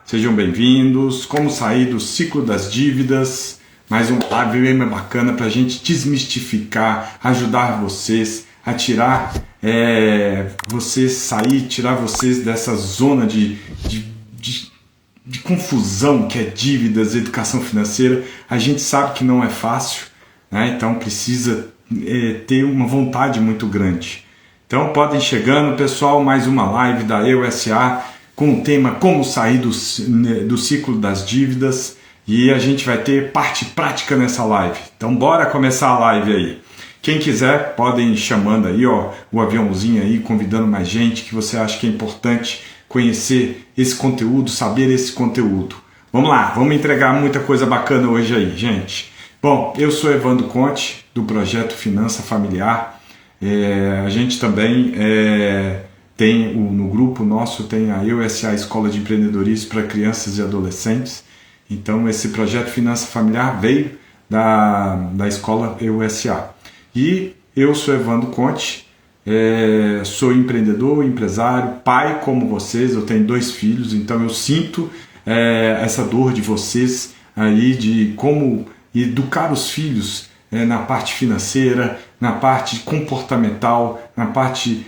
Sejam bem-vindos. Como sair do ciclo das dívidas? Mais uma live bem bacana para a gente desmistificar, ajudar vocês a tirar tirar vocês dessa zona de confusão que é dívidas, educação financeira. A gente sabe que não é fácil, né? Então precisa ter uma vontade muito grande. Então podem chegando, pessoal, mais uma live da EUSA com o tema como sair do ciclo das dívidas, e a gente vai ter parte prática nessa live. Então bora começar a live aí. Quem quiser podem ir chamando aí, ó, o aviãozinho aí, convidando mais gente que você acha que é importante conhecer esse conteúdo, saber esse conteúdo. Vamos lá, vamos entregar muita coisa bacana hoje aí, gente. Bom, eu sou Evandro Conte, do Projeto Finança Familiar. A gente também tem no grupo nosso, tem a EUSA Escola de Empreendedorismo para Crianças e Adolescentes. Então esse Projeto Finança Familiar veio da Escola EUSA. E eu sou Evandro Conte, sou empreendedor, empresário, pai como vocês. Eu tenho 2 filhos, então eu sinto essa dor de vocês aí de como educar os filhos na parte financeira, na parte comportamental, na parte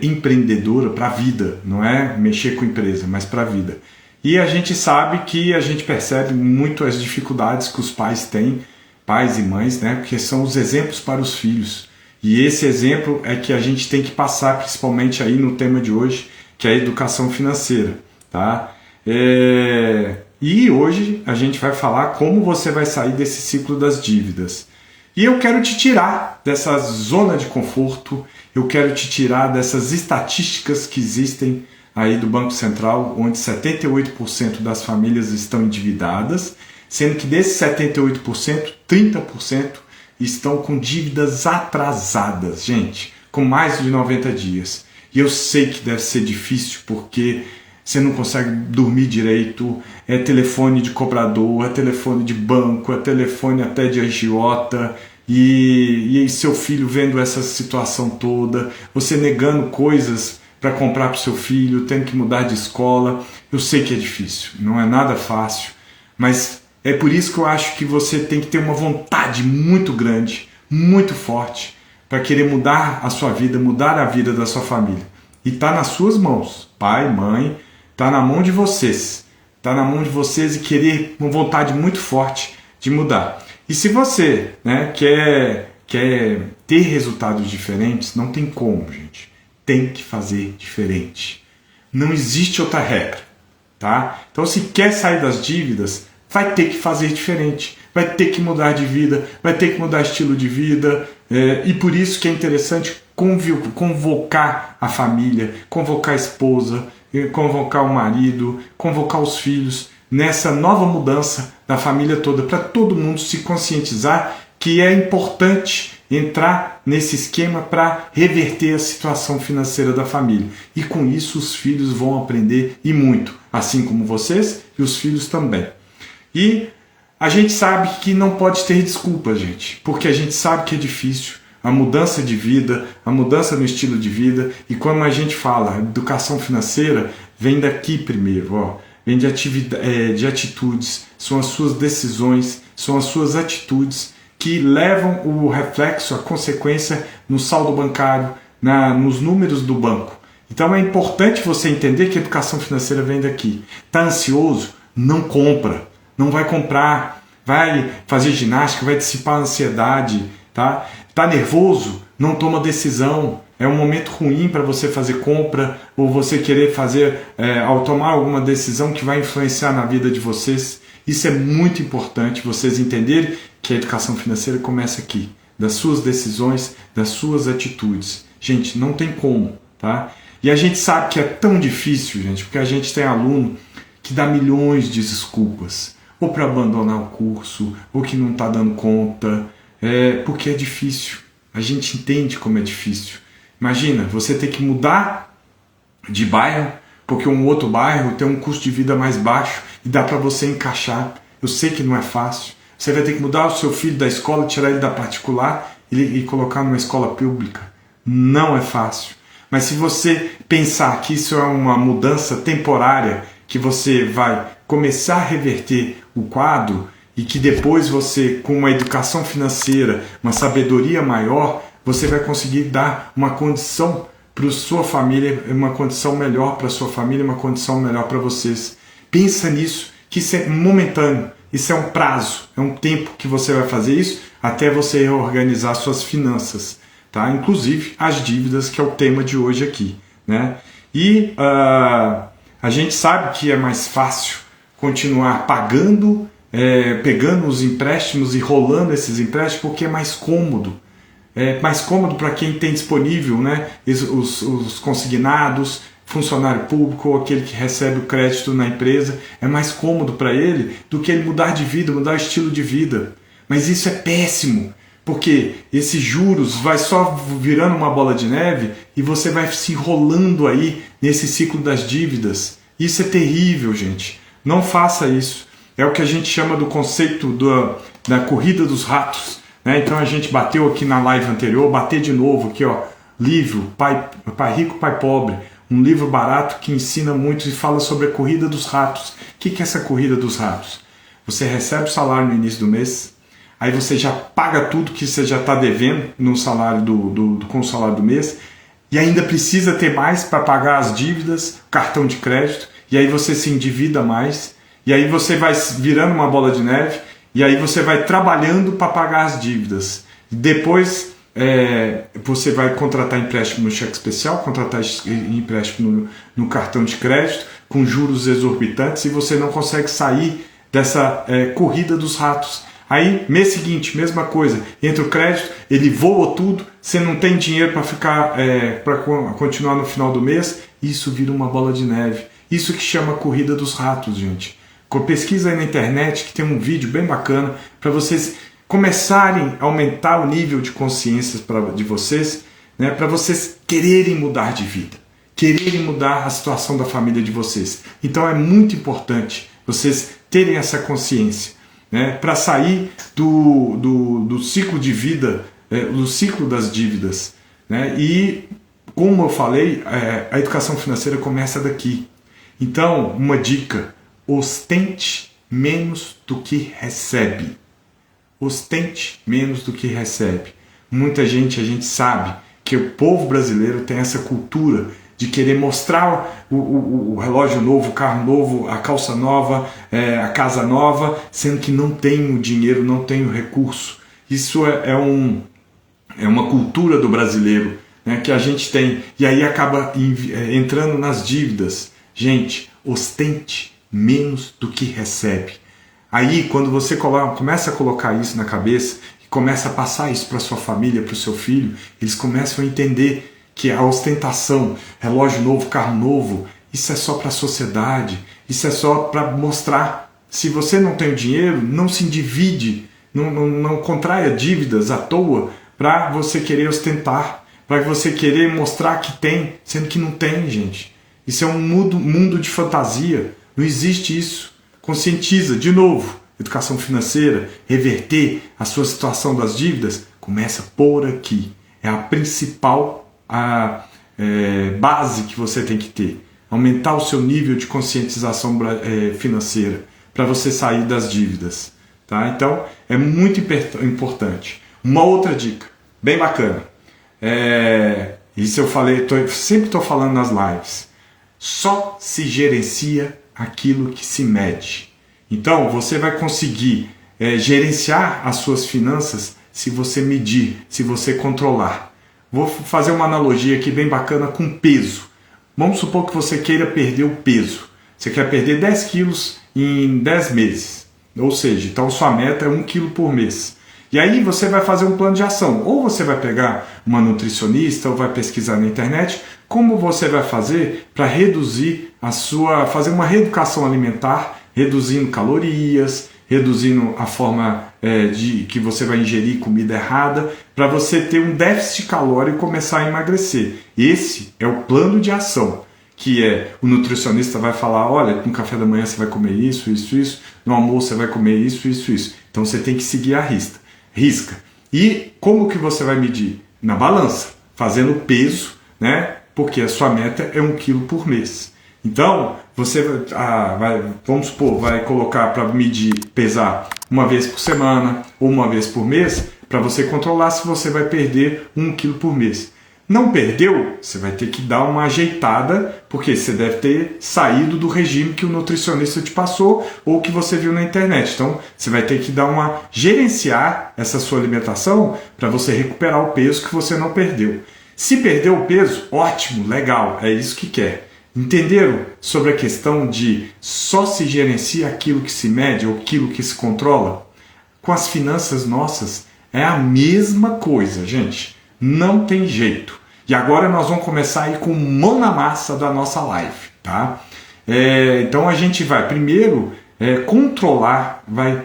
empreendedora para a vida. Não é mexer com empresa, mas para a vida. E a gente sabe que a gente percebe muito as dificuldades que os pais têm, pais e mães, né? Porque são os exemplos para os filhos. E esse exemplo é que a gente tem que passar, principalmente aí no tema de hoje, que é a educação financeira, tá? E hoje a gente vai falar como você vai sair desse ciclo das dívidas. E eu quero te tirar dessa zona de conforto, eu quero te tirar dessas estatísticas que existem aí do Banco Central, onde 78% das famílias estão endividadas, sendo que desses 78%, 30% estão com dívidas atrasadas, gente, com mais de 90 dias. E eu sei que deve ser difícil porque você não consegue dormir direito, é telefone de cobrador, é telefone de banco, é telefone até de agiota, e seu filho vendo essa situação toda, você negando coisas para comprar para o seu filho, tendo que mudar de escola. Eu sei que é difícil, não é nada fácil, mas é por isso que eu acho que você tem que ter uma vontade muito grande, muito forte, para querer mudar a sua vida, mudar a vida da sua família. E está nas suas mãos, pai, mãe, está na mão de vocês. Está na mão de vocês e querer uma vontade muito forte de mudar. E se você, né, quer ter resultados diferentes, não tem como, gente. Tem que fazer diferente. Não existe outra regra, tá? Então, se quer sair das dívidas, vai ter que fazer diferente. Vai ter que mudar de vida, vai ter que mudar estilo de vida. E por isso que é interessante convocar a família, convocar a esposa, convocar o marido, convocar os filhos nessa nova mudança da família toda, para todo mundo se conscientizar que é importante entrar nesse esquema para reverter a situação financeira da família. E com isso os filhos vão aprender e muito, assim como vocês e os filhos também. E a gente sabe que não pode ter desculpa, gente, porque a gente sabe que é difícil a mudança de vida, a mudança no estilo de vida. E quando a gente fala educação financeira, vem daqui primeiro, ó, vem de atitudes, são as suas decisões, são as suas atitudes que levam o reflexo, a consequência no saldo bancário, nos números do banco. Então é importante você entender que a educação financeira vem daqui. Está ansioso? Não compra, não vai comprar, vai fazer ginástica, vai dissipar a ansiedade, tá? Está nervoso? Não toma decisão. É um momento ruim para você fazer compra ou você querer fazer, ao tomar alguma decisão que vai influenciar na vida de vocês. Isso é muito importante, vocês entenderem que a educação financeira começa aqui, das suas decisões, das suas atitudes. Gente, não tem como, tá? E a gente sabe que é tão difícil, gente, porque a gente tem aluno que dá milhões de desculpas, ou para abandonar o curso, ou que não está dando conta, porque é difícil. A gente entende como é difícil. Imagina, você ter que mudar de bairro, porque um outro bairro tem um custo de vida mais baixo e dá para você encaixar. Eu sei que não é fácil. Você vai ter que mudar o seu filho da escola, tirar ele da particular e colocar numa escola pública. Não é fácil. Mas se você pensar que isso é uma mudança temporária, que você vai começar a reverter o quadro e que depois você, com uma educação financeira, uma sabedoria maior, você vai conseguir dar uma condição para sua família, uma condição melhor para sua família, uma condição melhor para vocês. Pensa nisso, que isso é momentâneo, isso é um prazo, é um tempo que você vai fazer isso até você reorganizar suas finanças, tá? Inclusive as dívidas, que é o tema de hoje aqui, né? E a gente sabe que é mais fácil continuar pagando, pegando os empréstimos e rolando esses empréstimos, porque é mais cômodo. É mais cômodo para quem tem disponível, né? Os consignados, funcionário público ou aquele que recebe o crédito na empresa. É mais cômodo para ele do que ele mudar de vida, mudar o estilo de vida. Mas isso é péssimo, porque esses juros vai só virando uma bola de neve e você vai se enrolando aí nesse ciclo das dívidas. Isso é terrível, gente. Não faça isso. É o que a gente chama do conceito da corrida dos ratos. Então a gente bateu aqui na live anterior, bater de novo aqui, ó, livro Pai Rico, Pai Pobre, um livro barato que ensina muito e fala sobre a corrida dos ratos. O que é essa corrida dos ratos? Você recebe o salário no início do mês, aí você já paga tudo que você já está devendo no salário com o salário do mês, e ainda precisa ter mais para pagar as dívidas, cartão de crédito, e aí você se endivida mais, e aí você vai virando uma bola de neve, e aí você vai trabalhando para pagar as dívidas. Depois você vai contratar empréstimo no cheque especial, contratar empréstimo no cartão de crédito, com juros exorbitantes, e você não consegue sair dessa corrida dos ratos. Aí, mês seguinte, mesma coisa, entra o crédito, ele voa tudo, você não tem dinheiro para ficar, para continuar no final do mês, isso vira uma bola de neve. Isso que chama corrida dos ratos, gente. Pesquisa aí na internet que tem um vídeo bem bacana para vocês começarem a aumentar o nível de consciência de vocês, né, para vocês quererem mudar de vida, quererem mudar a situação da família de vocês. Então é muito importante vocês terem essa consciência, né, para sair do ciclo de vida, do ciclo das dívidas, né, e como eu falei, a educação financeira começa daqui. Então, uma dica: ostente menos do que recebe. Ostente menos do que recebe. Muita gente, a gente sabe que o povo brasileiro tem essa cultura de querer mostrar o relógio novo, o carro novo, a calça nova, a casa nova, sendo que não tem o dinheiro, não tem o recurso. Isso é uma cultura do brasileiro, né, que a gente tem, e aí acaba entrando nas dívidas. Gente, ostente menos do que recebe. Aí, quando você começa a colocar isso na cabeça e começa a passar isso para sua família, para o seu filho, eles começam a entender que a ostentação, relógio novo, carro novo, isso é só para a sociedade, isso é só para mostrar. Se você não tem o dinheiro, não se endivide, não contraia dívidas à toa para você querer ostentar, para você querer mostrar que tem, sendo que não tem, gente. Isso é um mundo de fantasia. Não existe isso. Conscientiza, de novo, educação financeira, reverter a sua situação das dívidas, começa por aqui. É a principal base que você tem que ter. Aumentar o seu nível de conscientização financeira para você sair das dívidas. Tá? Então, é muito importante. Uma outra dica, bem bacana. Isso eu falei, sempre estou falando nas lives. Só se gerencia aquilo que se mede. Então, você vai conseguir gerenciar as suas finanças se você medir, se você controlar. Vou fazer uma analogia aqui bem bacana com peso. Vamos supor que você queira perder o peso. Você quer perder 10 quilos em 10 meses. Ou seja, então sua meta é 1 quilo por mês. E aí você vai fazer um plano de ação. Ou você vai pegar uma nutricionista ou vai pesquisar na internet como você vai fazer para reduzir fazer uma reeducação alimentar, reduzindo calorias, reduzindo a forma que você vai ingerir comida errada, para você ter um déficit calórico e começar a emagrecer. Esse é o plano de ação, que o nutricionista vai falar: olha, no café da manhã você vai comer isso, isso, isso, no almoço você vai comer isso, isso, isso. Então você tem que seguir a risca. E como que você vai medir? Na balança, fazendo peso, né? Porque a sua meta é 1 quilo por mês. Então, você vamos supor, vai colocar para medir, pesar uma vez por semana ou uma vez por mês, para você controlar se você vai perder 1 quilo por mês. Não perdeu, você vai ter que dar uma ajeitada, porque você deve ter saído do regime que o nutricionista te passou ou que você viu na internet. Então, você vai ter que gerenciar essa sua alimentação para você recuperar o peso que você não perdeu. Se perdeu o peso, ótimo, legal, é isso que quer. Entenderam sobre a questão de só se gerencia aquilo que se mede ou aquilo que se controla? Com as finanças nossas é a mesma coisa, gente. Não tem jeito. E agora nós vamos começar aí com mão na massa da nossa live, tá? Então a gente vai primeiro controlar, vai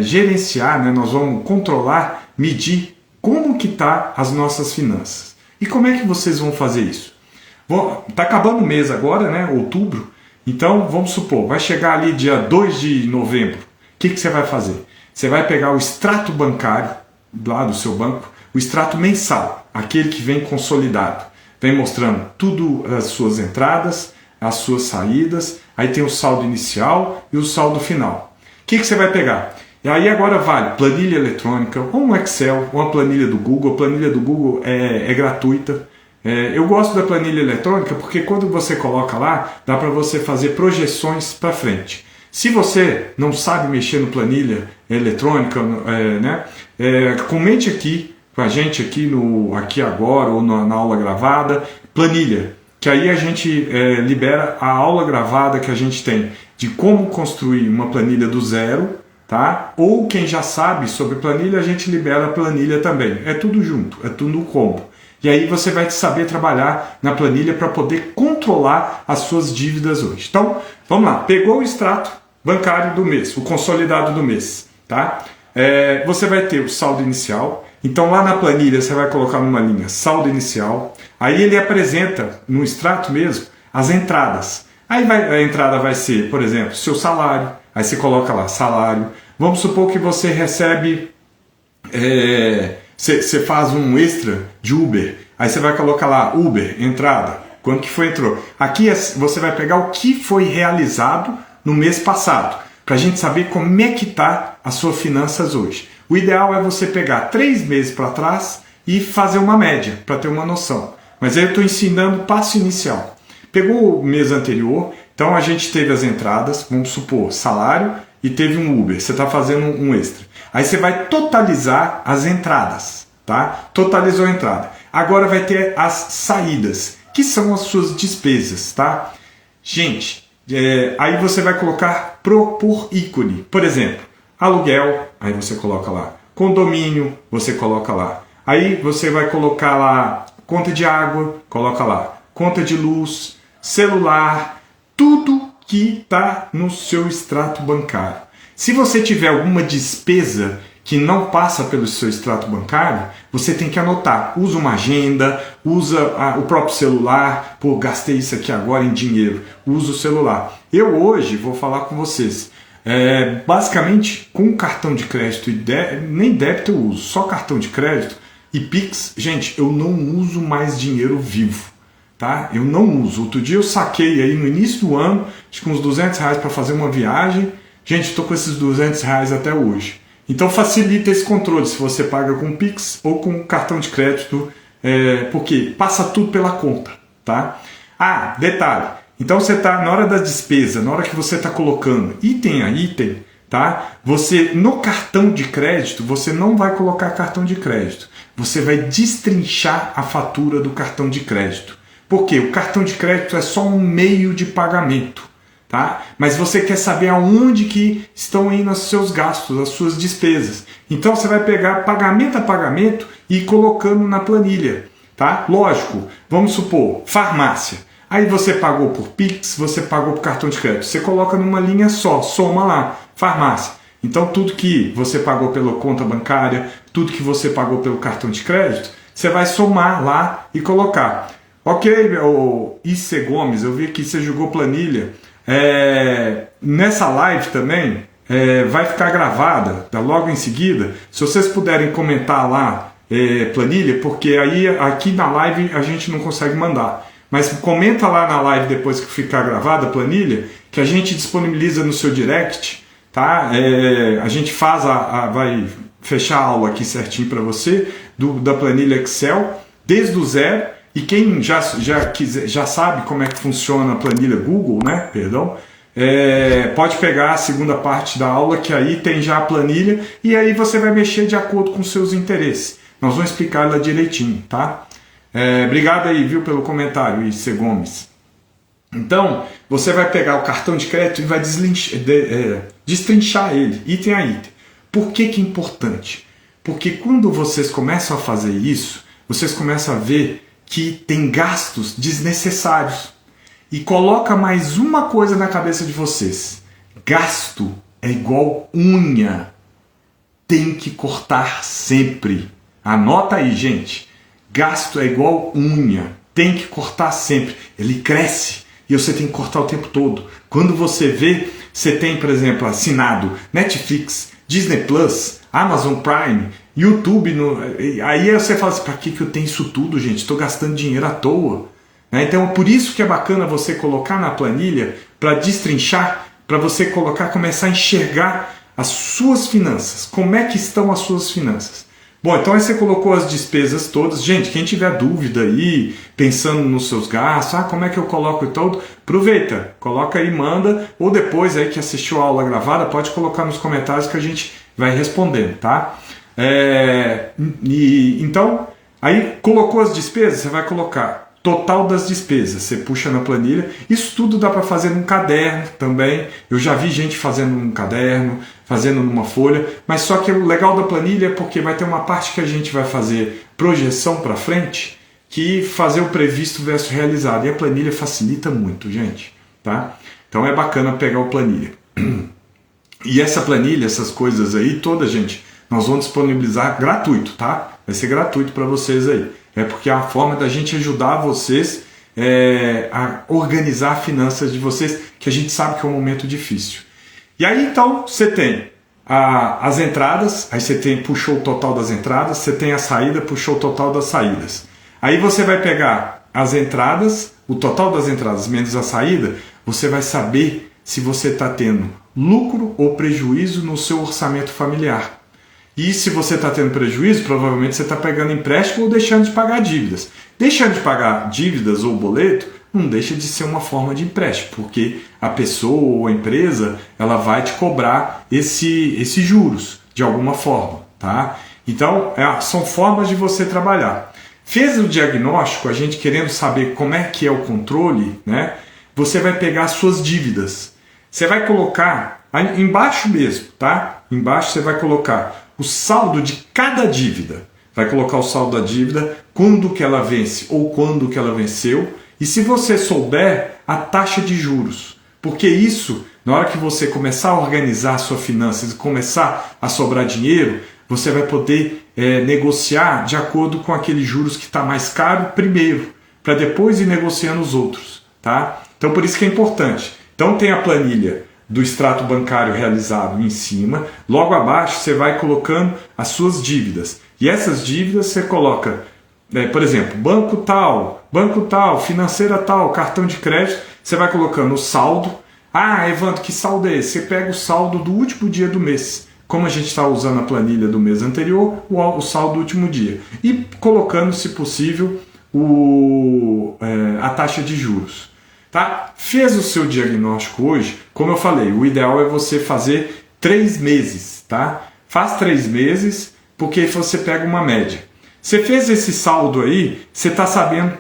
gerenciar, né? Nós vamos controlar, medir como que tá as nossas finanças. E como é que vocês vão fazer isso? Tá acabando o mês agora, né? Outubro. Então vamos supor, vai chegar ali dia 2 de novembro. O que você vai fazer? Você vai pegar o extrato bancário lá do seu banco, o extrato mensal, aquele que vem consolidado, vem mostrando tudo, as suas entradas, as suas saídas, aí tem o saldo inicial e o saldo final. O que você vai pegar? E aí agora vale planilha eletrônica, ou um Excel, ou uma planilha do Google. A planilha do Google é gratuita. Eu gosto da planilha eletrônica porque quando você coloca lá, dá para você fazer projeções para frente. Se você não sabe mexer no planilha eletrônica, comente aqui com a gente aqui agora ou na aula gravada, planilha, que aí a gente libera a aula gravada que a gente tem de como construir uma planilha do zero, tá? Ou quem já sabe sobre planilha, a gente libera a planilha também. É tudo junto, é tudo no combo. E aí você vai saber trabalhar na planilha para poder controlar as suas dívidas hoje. Então, vamos lá. Pegou o extrato bancário do mês, o consolidado do mês, tá? Você vai ter o saldo inicial. Então lá na planilha você vai colocar numa linha saldo inicial. Aí ele apresenta no extrato mesmo as entradas. Aí a entrada vai ser, por exemplo, seu salário. Aí você coloca lá salário. Vamos supor que você recebe... Você faz um extra de Uber, aí você vai colocar lá Uber, entrada, quanto que foi entrou. Aqui você vai pegar o que foi realizado no mês passado, para a gente saber como é que está as suas finanças hoje. O ideal é você pegar 3 meses para trás e fazer uma média, para ter uma noção. Mas aí eu estou ensinando o passo inicial. Pegou o mês anterior, então a gente teve as entradas, vamos supor, salário, e teve um Uber, você está fazendo um extra. Aí você vai totalizar as entradas, tá? Totalizou a entrada. Agora vai ter as saídas, que são as suas despesas, tá? Gente, aí você vai colocar por ícone. Por exemplo, aluguel, aí você coloca lá. Condomínio, você coloca lá. Aí você vai colocar lá conta de água, coloca lá. Conta de luz, celular, tudo que está no seu extrato bancário. Se você tiver alguma despesa que não passa pelo seu extrato bancário, você tem que anotar. Usa uma agenda, usa o próprio celular. Pô, gastei isso aqui agora em dinheiro. Usa o celular. Eu hoje vou falar com vocês. Basicamente, com cartão de crédito e nem débito eu uso, só cartão de crédito e Pix. Gente, eu não uso mais dinheiro vivo. Tá? Eu não uso. Outro dia eu saquei aí no início do ano, acho que uns R$200 para fazer uma viagem. Gente, estou com esses R$200 até hoje. Então facilita esse controle se você paga com Pix ou com cartão de crédito, porque passa tudo pela conta, tá? Ah, detalhe. Então você está na hora da despesa, na hora que você está colocando item a item, tá? Você no cartão de crédito você não vai colocar cartão de crédito. Você vai destrinchar a fatura do cartão de crédito. Porque o cartão de crédito é só um meio de pagamento, tá? Mas você quer saber aonde que estão indo os seus gastos, as suas despesas. Então você vai pegar pagamento a pagamento e ir colocando na planilha, tá? Lógico, vamos supor, farmácia. Aí você pagou por Pix, você pagou por cartão de crédito. Você coloca numa linha só, soma lá, farmácia. Então tudo que você pagou pela conta bancária, tudo que você pagou pelo cartão de crédito, você vai somar lá e colocar. Ok, o IC Gomes, eu vi que você jogou planilha. Nessa live também vai ficar gravada, logo em seguida. Se vocês puderem comentar lá planilha, porque aí aqui na live a gente não consegue mandar. mas comenta lá na live depois que ficar gravada a planilha, que a gente disponibiliza no seu direct, tá? A gente vai fechar a aula aqui certinho para você, da planilha Excel, desde o zero, e quem já sabe como é que funciona a planilha Google, né? Perdão, pode pegar a segunda parte da aula, que aí tem já a planilha, e aí você vai mexer de acordo com os seus interesses. Nós vamos explicar ela direitinho, tá? Obrigado aí, viu, pelo comentário, IC Gomes. Então, você vai pegar o cartão de crédito e vai destrinchar ele, item a item. Por que que é importante? Porque quando vocês começam a fazer isso, vocês começam a ver que tem gastos desnecessários. E coloca mais uma coisa na cabeça de vocês. Gasto é igual unha. Tem que cortar sempre. Anota aí, gente. Gasto é igual unha. Tem que cortar sempre. Ele cresce e você tem que cortar o tempo todo. Quando você vê, você tem, por exemplo, assinado Netflix, Disney Plus, Amazon Prime, YouTube. Aí você fala assim, para que eu tenho isso tudo, gente? Estou gastando dinheiro à toa. Então, por isso que é bacana você colocar na planilha, para destrinchar, para você começar a enxergar as suas finanças. Como é que estão as suas finanças? Bom, então aí você colocou as despesas todas. Gente, quem tiver dúvida aí, pensando nos seus gastos, como é que eu coloco e todo, aproveita, coloca aí, manda, ou depois aí que assistiu a aula gravada, pode colocar nos comentários que a gente vai respondendo, tá? Então, aí colocou as despesas, você vai colocar total das despesas, você puxa na planilha. Isso tudo dá para fazer num caderno também. Eu já vi gente fazendo num caderno, fazendo numa folha, mas só que o legal da planilha é porque vai ter uma parte que a gente vai fazer projeção para frente, que fazer o previsto versus realizado. E a planilha facilita muito, gente, tá? Então é bacana pegar o planilha. E essa planilha, essas coisas aí, toda, gente, nós vamos disponibilizar gratuito, tá? Vai ser gratuito para vocês aí. É porque é a forma da gente ajudar vocês a organizar as finanças de vocês, que a gente sabe que é um momento difícil. E aí então você tem as entradas, aí você puxou o total das entradas, você tem a saída, puxou o total das saídas. Aí você vai pegar as entradas, o total das entradas menos a saída, você vai saber se você está tendo lucro ou prejuízo no seu orçamento familiar. E se você está tendo prejuízo, provavelmente você está pegando empréstimo ou deixando de pagar dívidas. Deixando de pagar dívidas ou boleto não deixa de ser uma forma de empréstimo, porque a pessoa ou a empresa ela vai te cobrar esses juros de alguma forma, tá? Então, são formas de você trabalhar. Fez o diagnóstico, a gente querendo saber como é que é o controle, né? Você vai pegar as suas dívidas. Você vai colocar, embaixo mesmo, tá? Embaixo você vai colocar o saldo de cada dívida. Vai colocar o saldo da dívida, quando que ela vence ou quando que ela venceu. E se você souber, a taxa de juros. Porque isso, na hora que você começar a organizar a sua finanças e começar a sobrar dinheiro, você vai poder negociar de acordo com aqueles juros que está mais caro primeiro, para depois ir negociando os outros, tá? Então por isso que é importante. Então tem a planilha do extrato bancário realizado em cima, logo abaixo você vai colocando as suas dívidas. E essas dívidas você coloca, por exemplo, banco tal, financeira tal, cartão de crédito, você vai colocando o saldo. Evandro, que saldo é esse? Você pega o saldo do último dia do mês. Como a gente está usando a planilha do mês anterior, o saldo do último dia. E colocando, se possível, a taxa de juros. Tá? Fez o seu diagnóstico hoje, como eu falei, o ideal é você fazer 3 meses, tá? Faz 3 meses, porque você pega uma média. Você fez esse saldo aí, você está sabendo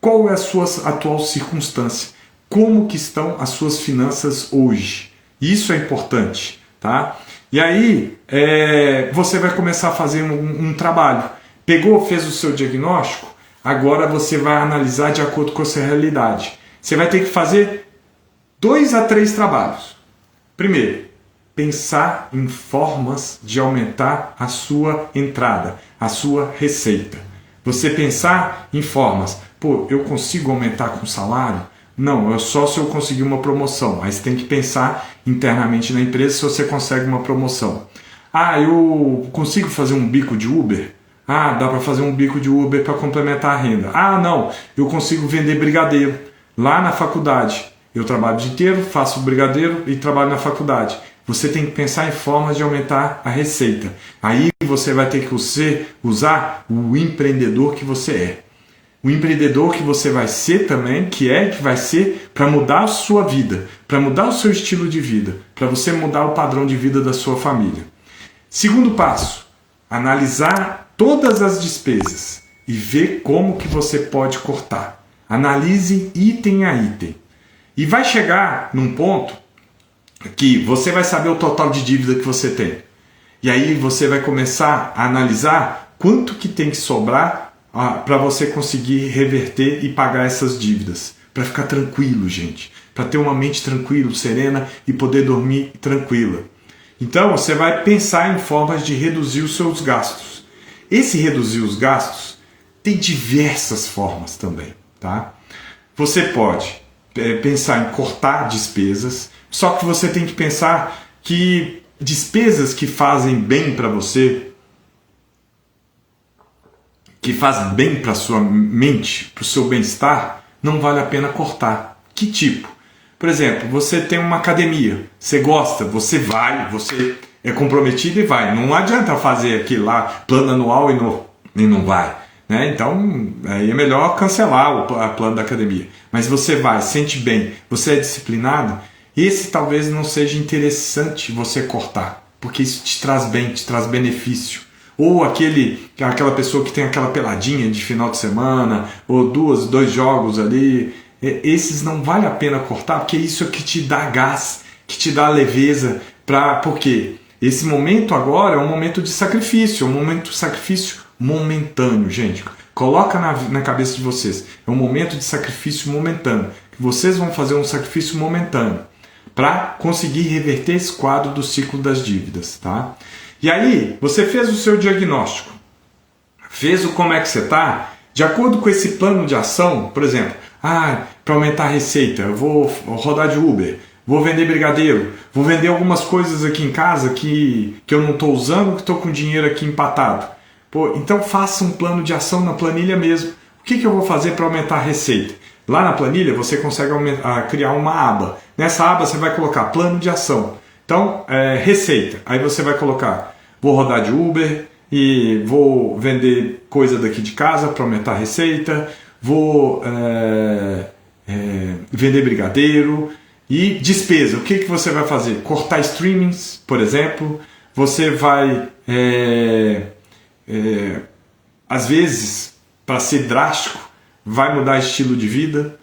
qual é a sua atual circunstância, como que estão as suas finanças hoje. Isso é importante, tá? E aí você vai começar a fazer um trabalho. Pegou, fez o seu diagnóstico, agora você vai analisar de acordo com a sua realidade. Você vai ter que fazer 2 a 3 trabalhos. Primeiro, pensar em formas de aumentar a sua entrada, a sua receita. Você pensar em formas, eu consigo aumentar com o salário? Não, é só se eu conseguir uma promoção. Aí você tem que pensar internamente na empresa se você consegue uma promoção. Eu consigo fazer um bico de Uber? Ah, dá para fazer um bico de Uber para complementar a renda. Ah, não, eu consigo vender brigadeiro lá na faculdade. Eu trabalho o dia inteiro, faço brigadeiro e trabalho na faculdade. Você tem que pensar em formas de aumentar a receita. Aí você vai ter que usar o empreendedor que você é. O empreendedor que você vai ser também, que vai ser para mudar a sua vida, para mudar o seu estilo de vida, para você mudar o padrão de vida da sua família. Segundo passo, analisar todas as despesas e ver como que você pode cortar. Analise item a item. E vai chegar num ponto que você vai saber o total de dívida que você tem. E aí você vai começar a analisar quanto que tem que sobrar para você conseguir reverter e pagar essas dívidas. Para ficar tranquilo, gente. Para ter uma mente tranquila, serena e poder dormir tranquila. Então você vai pensar em formas de reduzir os seus gastos. Esse reduzir os gastos tem diversas formas também, tá? Você pode pensar em cortar despesas, só que você tem que pensar que despesas que fazem bem para você, que fazem bem para a sua mente, para o seu bem-estar, não vale a pena cortar. Que tipo? Por exemplo, você tem uma academia, você gosta, você vai, você é comprometido e vai. Não adianta fazer aquilo lá, plano anual e não vai. Né? Então, aí é melhor cancelar o plano da academia. Mas você vai, sente bem, você é disciplinado, esse talvez não seja interessante você cortar, porque isso te traz bem, te traz benefício. Ou aquela pessoa que tem aquela peladinha de final de semana, ou dois jogos ali, esses não vale a pena cortar, porque isso é que te dá gás, que te dá leveza, porque esse momento agora é um momento de sacrifício, é um momento de sacrifício momentâneo, gente. Coloca na cabeça de vocês, é um momento de sacrifício momentâneo, que vocês vão fazer um sacrifício momentâneo para conseguir reverter esse quadro do ciclo das dívidas, tá? E aí, você fez o seu diagnóstico, fez o como é que você está, de acordo com esse plano de ação, por exemplo, para aumentar a receita, eu vou rodar de Uber, vou vender brigadeiro, vou vender algumas coisas aqui em casa que eu não estou usando, que estou com dinheiro aqui empatado. Então faça um plano de ação na planilha mesmo. O que eu vou fazer para aumentar a receita? Lá na planilha você consegue criar uma aba. Nessa aba você vai colocar plano de ação. Então, receita. Aí você vai colocar, vou rodar de Uber e vou vender coisa daqui de casa para aumentar a receita, vou vender brigadeiro e despesa. O que você vai fazer? Cortar streamings, por exemplo. Você vai, às vezes, para ser drástico, vai mudar estilo de vida,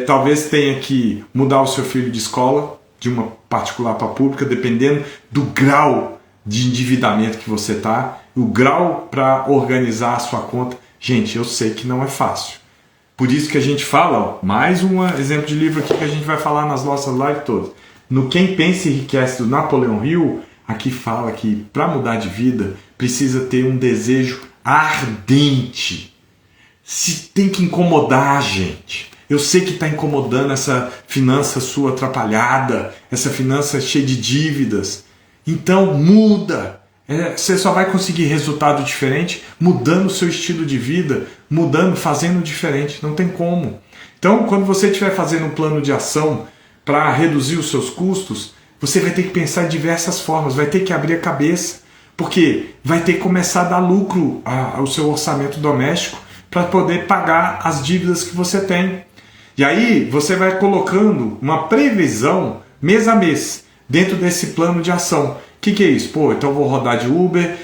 talvez tenha que mudar o seu filho de escola, de uma particular para pública, dependendo do grau de endividamento que você está, o grau para organizar a sua conta. Gente, eu sei que não é fácil. Por isso que a gente fala, mais um exemplo de livro aqui que a gente vai falar nas nossas lives todas. No Quem Pensa e Enriquece, do Napoleão Hill, aqui fala que para mudar de vida precisa ter um desejo ardente. Se tem que incomodar a gente. Eu sei que está incomodando essa finança sua atrapalhada, essa finança cheia de dívidas. Então muda. Você só vai conseguir resultado diferente mudando o seu estilo de vida, fazendo diferente. Não tem como. Então, quando você estiver fazendo um plano de ação para reduzir os seus custos, você vai ter que pensar em diversas formas, vai ter que abrir a cabeça, porque vai ter que começar a dar lucro ao seu orçamento doméstico para poder pagar as dívidas que você tem. E aí você vai colocando uma previsão mês a mês dentro desse plano de ação. O que é isso? Então eu vou rodar de Uber,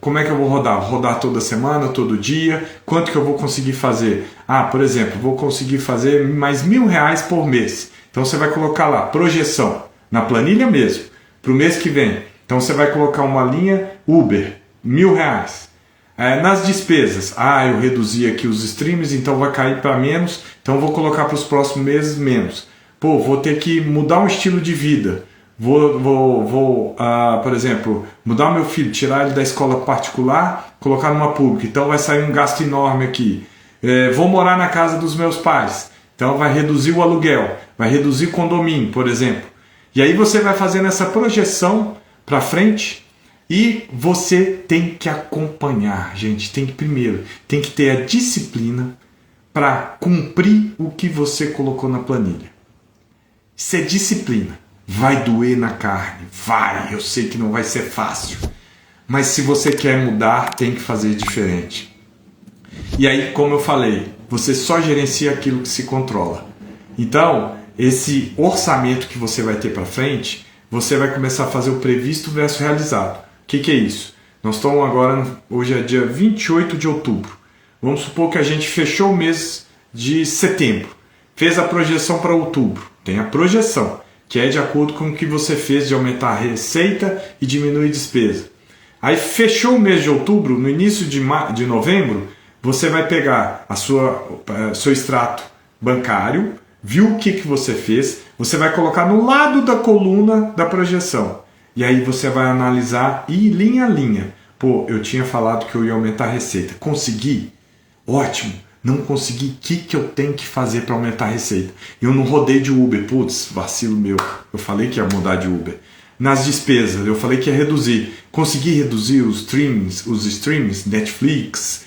como é que eu vou rodar? Vou rodar toda semana, todo dia, quanto que eu vou conseguir fazer? Por exemplo, vou conseguir fazer mais R$1.000 por mês. Então você vai colocar lá, projeção, na planilha mesmo, para o mês que vem. Então você vai colocar uma linha Uber, R$1.000. Nas despesas, eu reduzi aqui os streams, então vai cair para menos, então vou colocar para os próximos meses menos. Vou ter que mudar um estilo de vida. Vou por exemplo, mudar o meu filho, tirar ele da escola particular, colocar numa pública, então vai sair um gasto enorme aqui. Vou morar na casa dos meus pais, então vai reduzir o aluguel, vai reduzir o condomínio, por exemplo. E aí você vai fazendo essa projeção para frente, E você tem que acompanhar, gente. Tem que ter a disciplina para cumprir o que você colocou na planilha. Isso é disciplina. Vai doer na carne, vai. Eu sei que não vai ser fácil. Mas se você quer mudar, tem que fazer diferente. E aí, como eu falei, você só gerencia aquilo que se controla. Então, esse orçamento que você vai ter para frente, você vai começar a fazer o previsto versus realizado. O que é isso? Nós estamos agora, hoje é dia 28 de outubro. Vamos supor que a gente fechou o mês de setembro. Fez a projeção para outubro. Tem a projeção, que é de acordo com o que você fez de aumentar a receita e diminuir a despesa. Aí fechou o mês de outubro, no início de novembro, você vai pegar seu extrato bancário, viu o que você fez, você vai colocar no lado da coluna da projeção. E aí você vai analisar e linha a linha. Pô, eu tinha falado que eu ia aumentar a receita. Consegui? Ótimo. Não consegui. O que eu tenho que fazer para aumentar a receita? Eu não rodei de Uber. Putz, vacilo meu. Eu falei que ia mudar de Uber. Nas despesas, eu falei que ia reduzir. Consegui reduzir os streams, Netflix,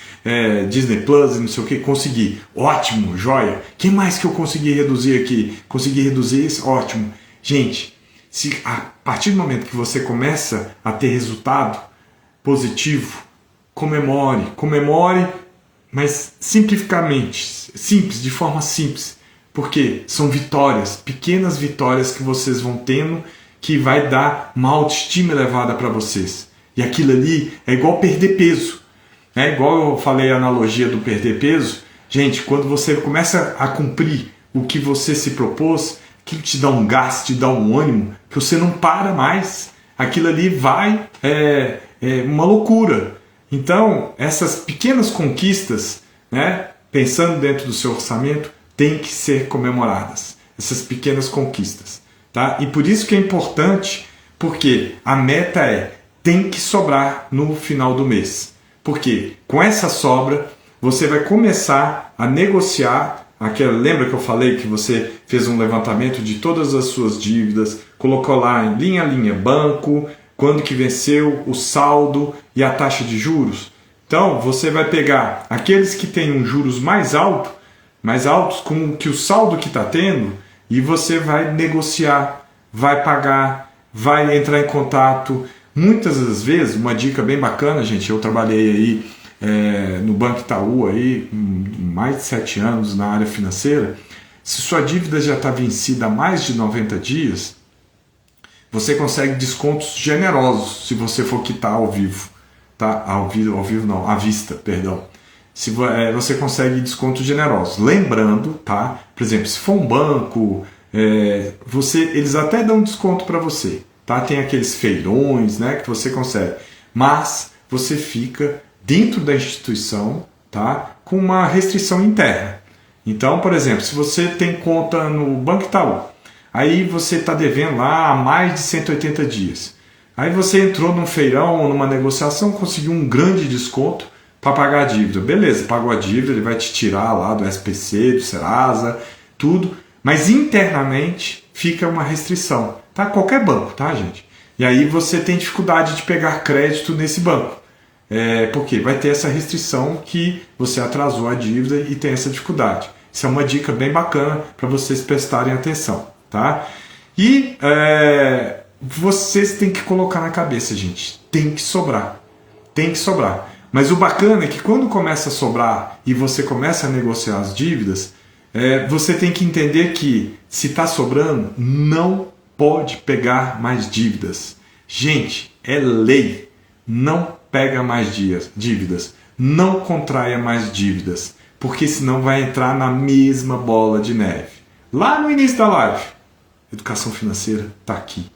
Disney Plus, não sei o que. Consegui. Ótimo, joia. O que mais que eu consegui reduzir aqui? Consegui reduzir isso? Ótimo. Gente, se a partir do momento que você começa a ter resultado positivo, comemore, mas simplificamente, de forma simples, porque são vitórias, pequenas vitórias que vocês vão tendo, que vai dar uma autoestima elevada para vocês. E aquilo ali é igual perder peso. É igual eu falei a analogia do perder peso. Gente, quando você começa a cumprir o que você se propôs, aquilo te dá um gás, te dá um ânimo, que você não para mais. Aquilo ali vai, uma loucura. Então, essas pequenas conquistas, né, pensando dentro do seu orçamento, têm que ser comemoradas. Essas pequenas conquistas. Tá? E por isso que é importante, porque a meta tem que sobrar no final do mês. Porque com essa sobra, você vai começar a negociar. Lembra que eu falei que você fez um levantamento de todas as suas dívidas, colocou lá em linha a linha, banco, quando que venceu, o saldo e a taxa de juros? Então, você vai pegar aqueles que têm um juros mais altos com que o saldo que está tendo, e você vai negociar, vai pagar, vai entrar em contato. Muitas das vezes, uma dica bem bacana, gente, eu trabalhei aí no Banco Itaú aí, mais de 7 anos na área financeira. Se sua dívida já está vencida há mais de 90 dias, você consegue descontos generosos se você for quitar ao vivo, tá? Ao vivo não, à vista, perdão. Você consegue descontos generosos. Lembrando, tá? Por exemplo, se for um banco, eles até dão desconto para você, tá? Tem aqueles feirões, né, que você consegue, mas você fica dentro da instituição, tá? Com uma restrição interna. Então, por exemplo, se você tem conta no Banco Itaú, aí você está devendo lá há mais de 180 dias. Aí você entrou num feirão ou numa negociação, conseguiu um grande desconto para pagar a dívida. Beleza, pagou a dívida, ele vai te tirar lá do SPC, do Serasa, tudo. Mas internamente fica uma restrição. Tá? Qualquer banco, tá, gente? E aí você tem dificuldade de pegar crédito nesse banco. Porque vai ter essa restrição que você atrasou a dívida e tem essa dificuldade. Isso é uma dica bem bacana para vocês prestarem atenção. Tá? E vocês têm que colocar na cabeça, gente, tem que sobrar. Tem que sobrar. Mas o bacana é que quando começa a sobrar e você começa a negociar as dívidas, você tem que entender que se está sobrando, não pode pegar mais dívidas. Gente, é lei. Não pega mais dívidas. Não contraia mais dívidas. Porque senão vai entrar na mesma bola de neve. Lá no início da live, educação financeira está aqui.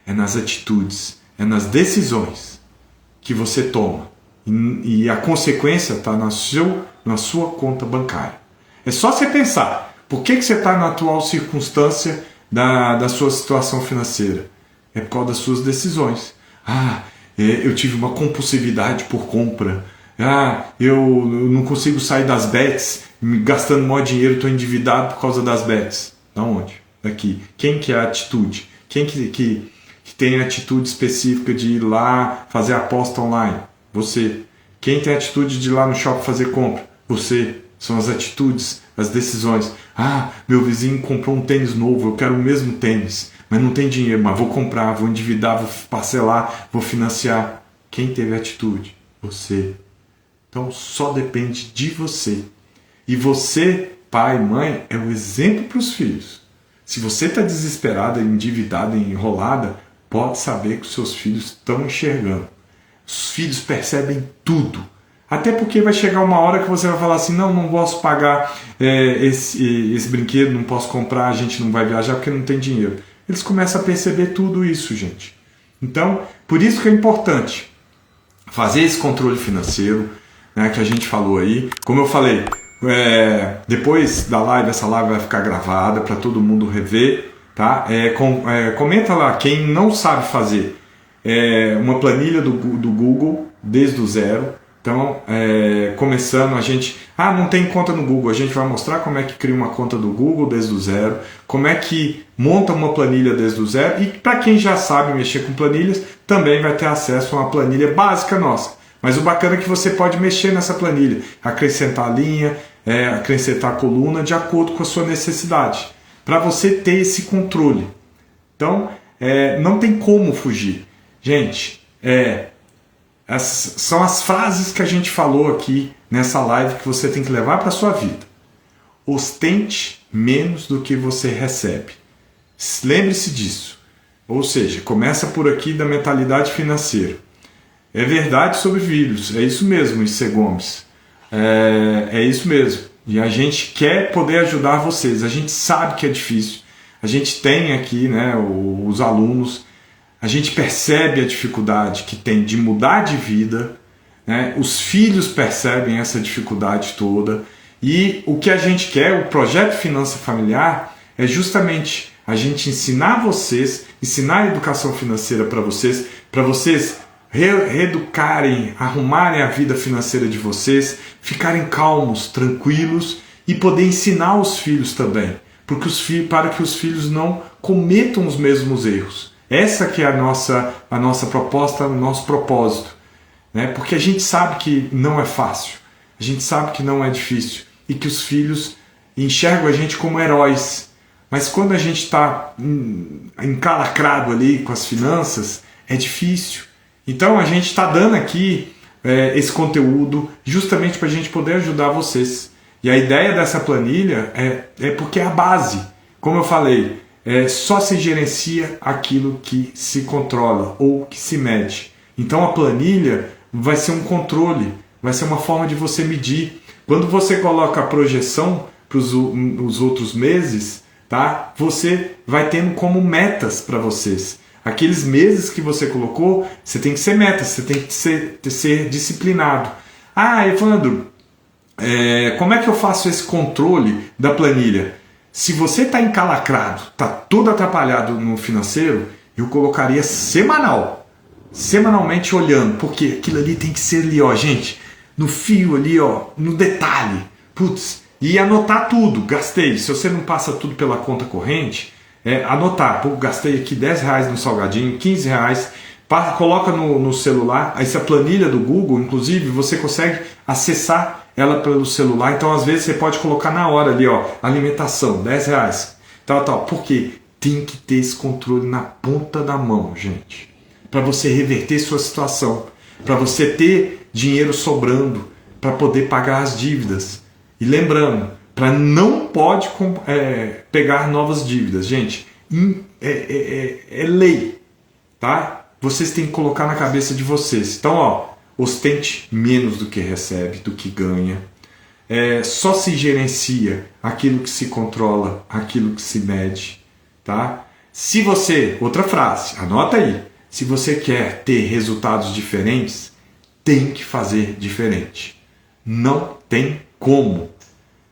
É nas atitudes, é nas decisões que você toma. E a consequência está na sua conta bancária. É só você pensar, por que você está na atual circunstância da sua situação financeira? É por causa das suas decisões. Eu tive uma compulsividade por compra. Eu não consigo sair das bets, gastando maior dinheiro, estou endividado por causa das bets. Da onde? Daqui. Quem que é a atitude? Quem que que tem atitude específica de ir lá fazer aposta online? Você. Quem tem atitude de ir lá no shopping fazer compra? Você. São as atitudes, as decisões. Ah, meu vizinho comprou um tênis novo, eu quero o mesmo tênis, mas não tem dinheiro, mas vou comprar, vou endividar, vou parcelar, vou financiar. Quem teve atitude? Você. Então só depende de você. E você, pai, mãe, é o exemplo para os filhos. Se você está desesperada, endividada, enrolada, pode saber que os seus filhos estão enxergando. Os filhos percebem tudo. Até porque vai chegar uma hora que você vai falar assim, não posso pagar esse brinquedo, não posso comprar, a gente não vai viajar porque não tem dinheiro. Eles começam a perceber tudo isso, gente. Então, por isso que é importante fazer esse controle financeiro, né, que a gente falou aí. Como eu falei, depois da live, essa live vai ficar gravada para todo mundo rever. Tá? Comenta lá, quem não sabe fazer uma planilha do Google desde o zero. Então, começando, a gente... não tem conta no Google. A gente vai mostrar como é que cria uma conta do Google desde o zero, como é que monta uma planilha desde o zero, e para quem já sabe mexer com planilhas, também vai ter acesso a uma planilha básica nossa. Mas o bacana é que você pode mexer nessa planilha, acrescentar linha, acrescentar coluna, de acordo com a sua necessidade, para você ter esse controle. Então, não tem como fugir. Gente, essas são as frases que a gente falou aqui nessa live que você tem que levar para a sua vida. Ostente menos do que você recebe. Lembre-se disso. Ou seja, começa por aqui da mentalidade financeira. É verdade sobre filhos, é isso mesmo, Issê Gomes. É isso mesmo. E a gente quer poder ajudar vocês. A gente sabe que é difícil. A gente tem aqui, né, os alunos. A gente percebe a dificuldade que tem de mudar de vida, né? Os filhos percebem essa dificuldade toda, e o que a gente quer, o projeto Finança Familiar, é justamente a gente ensinar vocês, ensinar a educação financeira para vocês reeducarem, arrumarem a vida financeira de vocês, ficarem calmos, tranquilos e poder ensinar os filhos também, para que os filhos não cometam os mesmos erros. Essa que é a nossa proposta, o nosso propósito, né? Porque a gente sabe que não é fácil, a gente sabe que não é difícil e que os filhos enxergam a gente como heróis. Mas quando a gente está encalacrado ali com as finanças, é difícil. Então a gente está dando aqui esse conteúdo justamente para a gente poder ajudar vocês. E a ideia dessa planilha é porque é a base. Como eu falei, só se gerencia aquilo que se controla ou que se mede. Então a planilha vai ser um controle, vai ser uma forma de você medir. Quando você coloca a projeção para os outros meses, tá? Você vai tendo como metas para vocês. Aqueles meses que você colocou, você tem que ser metas, você tem que ser disciplinado. Evandro, como é que eu faço esse controle da planilha? Se você está encalacrado, está todo atrapalhado no financeiro, eu colocaria semanalmente olhando, porque aquilo ali tem que ser ali, ó, gente, no fio ali, ó, no detalhe. Putz, e anotar tudo, gastei. Se você não passa tudo pela conta corrente, anotar, gastei aqui R$10 no salgadinho, R$15, coloca no celular. Essa planilha do Google, inclusive, você consegue acessar ela pelo celular, então às vezes você pode colocar na hora ali, ó, alimentação, R$10, tal. Por quê? Tem que ter esse controle na ponta da mão, gente, para você reverter sua situação, para você ter dinheiro sobrando, para poder pagar as dívidas. E lembrando, não pode pegar novas dívidas, gente, é lei, tá? Vocês têm que colocar na cabeça de vocês. Então, ó, ostente menos do que recebe, do que ganha. Só se gerencia aquilo que se controla, aquilo que se mede, tá? Se você, outra frase, anota aí, se você quer ter resultados diferentes, tem que fazer diferente. Não tem como.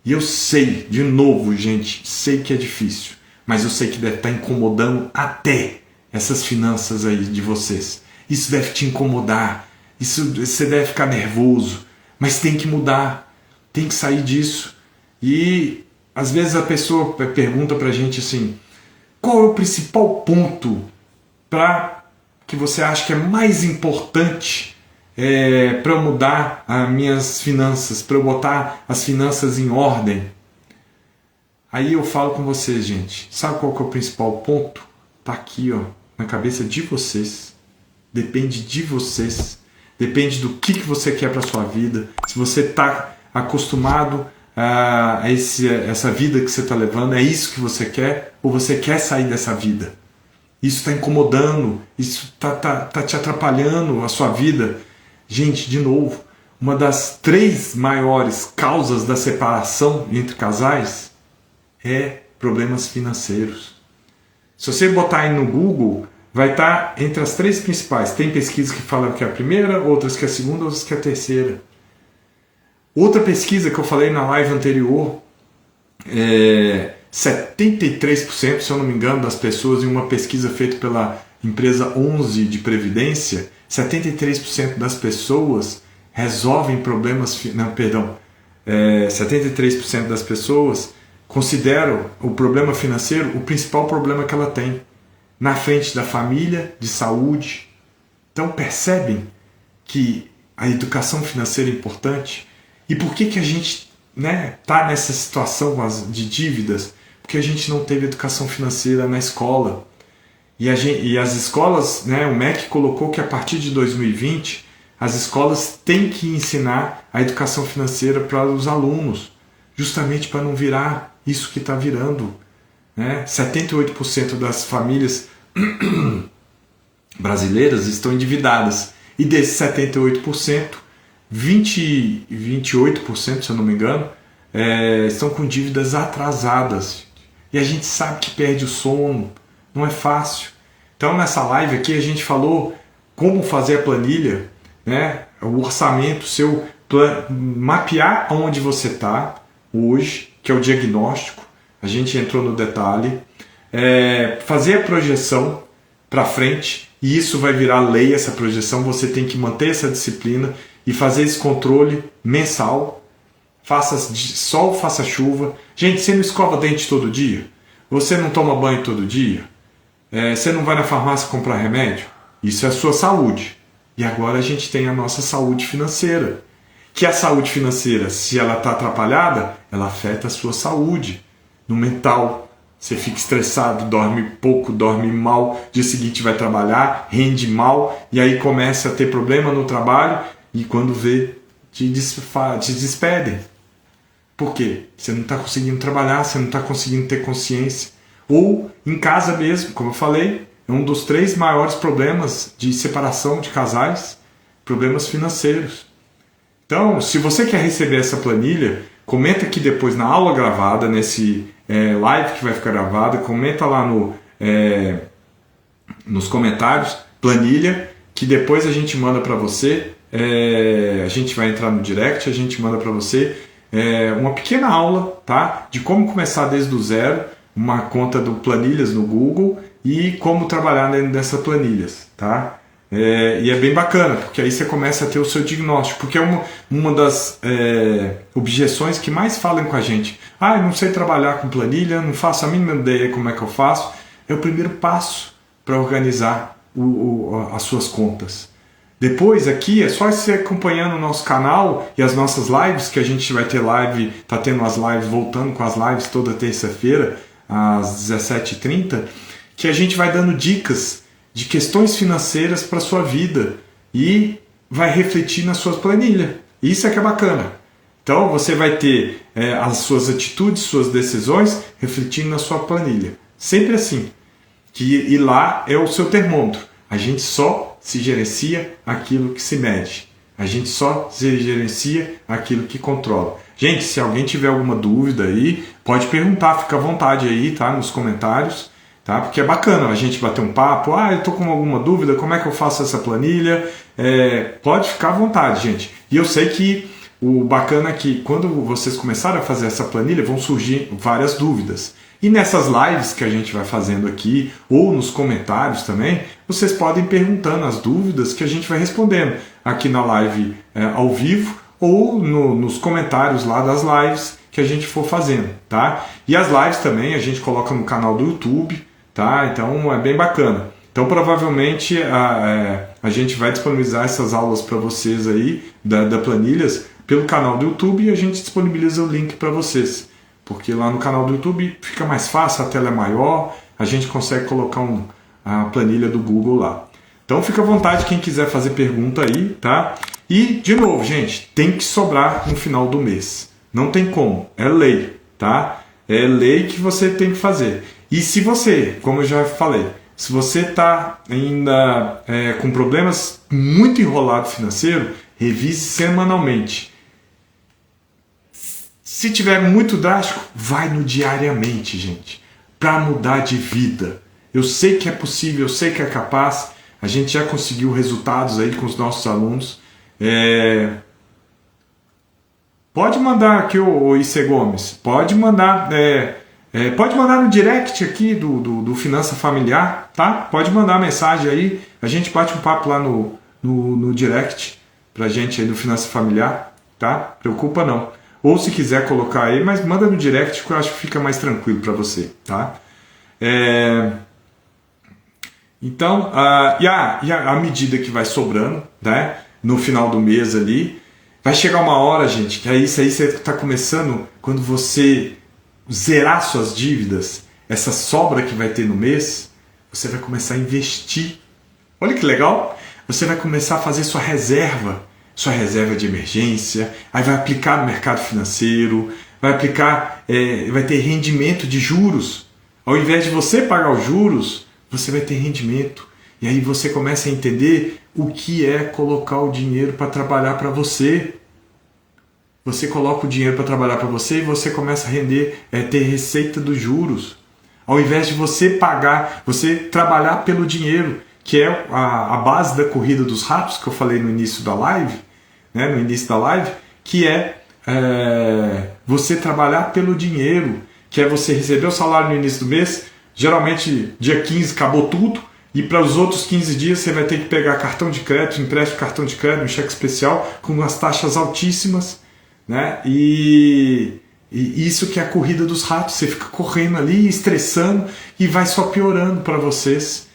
E eu sei, de novo, gente, sei que é difícil, mas eu sei que deve estar incomodando até essas finanças aí de vocês. Isso deve te incomodar. Você deve ficar nervoso, mas tem que mudar, tem que sair disso. E às vezes a pessoa pergunta pra gente assim, qual é o principal ponto para que você acha que é mais importante para eu mudar as minhas finanças, para eu botar as finanças em ordem? Aí eu falo com vocês, gente, sabe qual que é o principal ponto? Tá aqui, ó, na cabeça de vocês. Depende de vocês. Depende do que você quer para sua vida. Se você está acostumado a essa vida que você está levando, é isso que você quer? Ou você quer sair dessa vida? Isso está incomodando, isso tá te atrapalhando a sua vida. Gente, de novo, uma das 3 maiores causas da separação entre casais é problemas financeiros. Se você botar aí no Google, vai estar entre as 3 principais. Tem pesquisas que falam que é a primeira, outras que é a segunda, outras que é a terceira. Outra pesquisa que eu falei na live anterior, 73%, se eu não me engano, das pessoas, em uma pesquisa feita pela empresa 11 de Previdência, 73% das pessoas resolvem problemas... Não, perdão. 73% das pessoas consideram o problema financeiro o principal problema que ela tem, na frente da família, de saúde. Então percebem que a educação financeira é importante? E por que a gente tá nessa situação de dívidas? Porque a gente não teve educação financeira na escola. E as escolas, o MEC colocou que a partir de 2020 as escolas têm que ensinar a educação financeira para os alunos, justamente para não virar isso que está virando. 78% das famílias brasileiras estão endividadas. E desses 78%, 28%, se eu não me engano, estão com dívidas atrasadas. E a gente sabe que perde o sono, não é fácil. Então nessa live aqui a gente falou como fazer a planilha, o orçamento seu, mapear onde você está hoje, que é o diagnóstico, a gente entrou no detalhe, fazer a projeção para frente, e isso vai virar lei, essa projeção, você tem que manter essa disciplina e fazer esse controle mensal, faça sol, faça chuva. Gente, você não escova dente todo dia? Você não toma banho todo dia? Você não vai na farmácia comprar remédio? Isso é a sua saúde. E agora a gente tem a nossa saúde financeira. Que a saúde financeira, se ela está atrapalhada, ela afeta a sua saúde no mental. Você fica estressado, dorme pouco, dorme mal, dia seguinte vai trabalhar, rende mal, e aí começa a ter problema no trabalho, e quando vê, te despedem. Por quê? Você não está conseguindo trabalhar, você não está conseguindo ter consciência. Ou em casa mesmo, como eu falei, é um dos 3 maiores problemas de separação de casais, problemas financeiros. Então, se você quer receber essa planilha, comenta aqui depois na aula gravada, nesse live que vai ficar gravada, comenta lá nos comentários, planilha, que depois a gente manda para você, a gente vai entrar no direct, a gente manda para você uma pequena aula, tá? De como começar desde o zero, uma conta do Planilhas no Google e como trabalhar dentro dessas planilhas, tá? E é bem bacana, porque aí você começa a ter o seu diagnóstico, porque é uma das objeções que mais falam com a gente. Eu não sei trabalhar com planilha, não faço a mínima ideia como é que eu faço. É o primeiro passo para organizar as suas contas. Depois aqui é só você acompanhando o nosso canal e as nossas lives, que a gente vai ter live, tá tendo as lives, voltando com as lives toda terça-feira, às 17h30, que a gente vai dando dicas de questões financeiras para a sua vida e vai refletir na sua planilha. Isso é que é bacana. Então você vai ter as suas atitudes, suas decisões refletindo na sua planilha. Sempre assim. E lá é o seu termômetro. A gente só se gerencia aquilo que se mede. A gente só se gerencia aquilo que controla. Gente, se alguém tiver alguma dúvida aí, pode perguntar, fica à vontade aí, tá? Nos comentários. Tá? Porque é bacana a gente bater um papo. Eu estou com alguma dúvida, como é que eu faço essa planilha? Pode ficar à vontade, gente. E eu sei que o bacana é que quando vocês começarem a fazer essa planilha, vão surgir várias dúvidas. E nessas lives que a gente vai fazendo aqui, ou nos comentários também, vocês podem ir perguntando as dúvidas que a gente vai respondendo aqui na live ao vivo, ou nos comentários lá das lives que a gente for fazendo, tá? E as lives também a gente coloca no canal do YouTube, tá? Então é bem bacana. Então provavelmente a gente vai disponibilizar essas aulas para vocês aí, da planilhas, pelo canal do YouTube, e a gente disponibiliza o link para vocês. Porque lá no canal do YouTube fica mais fácil, a tela é maior, a gente consegue colocar a planilha do Google lá. Então fica à vontade quem quiser fazer pergunta aí, tá? E, de novo, gente, tem que sobrar no final do mês. Não tem como, é lei, tá? É lei que você tem que fazer. E se você, como eu já falei, se você está ainda com problemas muito enrolado financeiro, revise semanalmente. Se tiver muito drástico, vai no diariamente, gente, para mudar de vida. Eu sei que é possível, eu sei que é capaz, a gente já conseguiu resultados aí com os nossos alunos. Pode mandar aqui o IC Gomes, pode mandar no direct aqui do Finança Familiar, tá? Pode mandar mensagem aí, a gente bate um papo lá no direct pra gente aí do Finança Familiar, tá? Preocupa não. Ou se quiser colocar aí, mas manda no direct que eu acho que fica mais tranquilo para você, tá? Então, e a medida que vai sobrando, né? No final do mês ali, vai chegar uma hora, gente, que aí isso aí você está começando, quando você zerar suas dívidas, essa sobra que vai ter no mês, você vai começar a investir. Olha que legal! Você vai começar a fazer sua reserva de emergência, aí vai aplicar no mercado financeiro, vai ter rendimento de juros. Ao invés de você pagar os juros, você vai ter rendimento. E aí você começa a entender o que é colocar o dinheiro para trabalhar para você. Você coloca o dinheiro para trabalhar para você e você começa a ter receita dos juros. Ao invés de você pagar, você trabalhar pelo dinheiro, que é a base da corrida dos ratos, que eu falei no início da live, né, que é você trabalhar pelo dinheiro, que é você receber o salário no início do mês, geralmente dia 15 acabou tudo, e para os outros 15 dias você vai ter que pegar cartão de crédito, empréstimo de cartão de crédito, um cheque especial, com umas taxas altíssimas, né? E isso que é a corrida dos ratos, você fica correndo ali, estressando, e vai só piorando para vocês,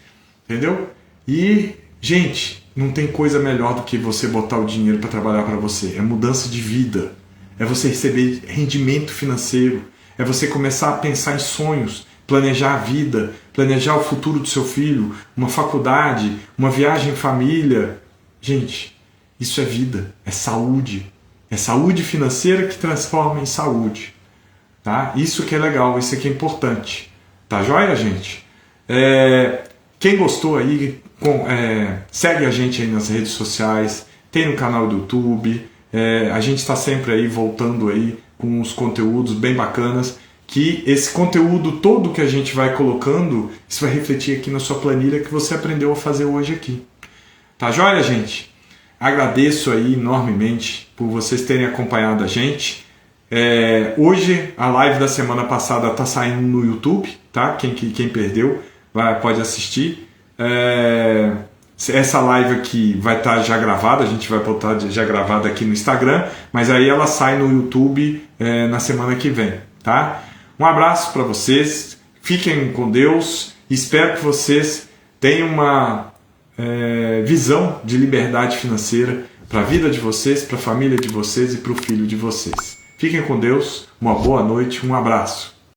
entendeu? E, gente, não tem coisa melhor do que você botar o dinheiro para trabalhar para você. É mudança de vida, é você receber rendimento financeiro, é você começar a pensar em sonhos, planejar a vida, planejar o futuro do seu filho, uma faculdade, uma viagem em família. Gente, isso é vida, é saúde. É saúde financeira que transforma em saúde. Tá? Isso que é legal, isso que é importante. Tá joia, gente? Quem gostou aí, segue a gente aí nas redes sociais, tem no canal do YouTube. A gente está sempre aí voltando aí com uns conteúdos bem bacanas, que esse conteúdo todo que a gente vai colocando, isso vai refletir aqui na sua planilha que você aprendeu a fazer hoje aqui. Tá joia, gente? Agradeço aí enormemente por vocês terem acompanhado a gente. Hoje a live da semana passada está saindo no YouTube, tá? Quem perdeu pode assistir. Essa live aqui vai estar já gravada, a gente vai botar já gravada aqui no Instagram, mas aí ela sai no YouTube na semana que vem, tá? Um abraço para vocês, fiquem com Deus, espero que vocês tenham uma visão de liberdade financeira para a vida de vocês, para a família de vocês e para o filho de vocês. Fiquem com Deus, uma boa noite, um abraço.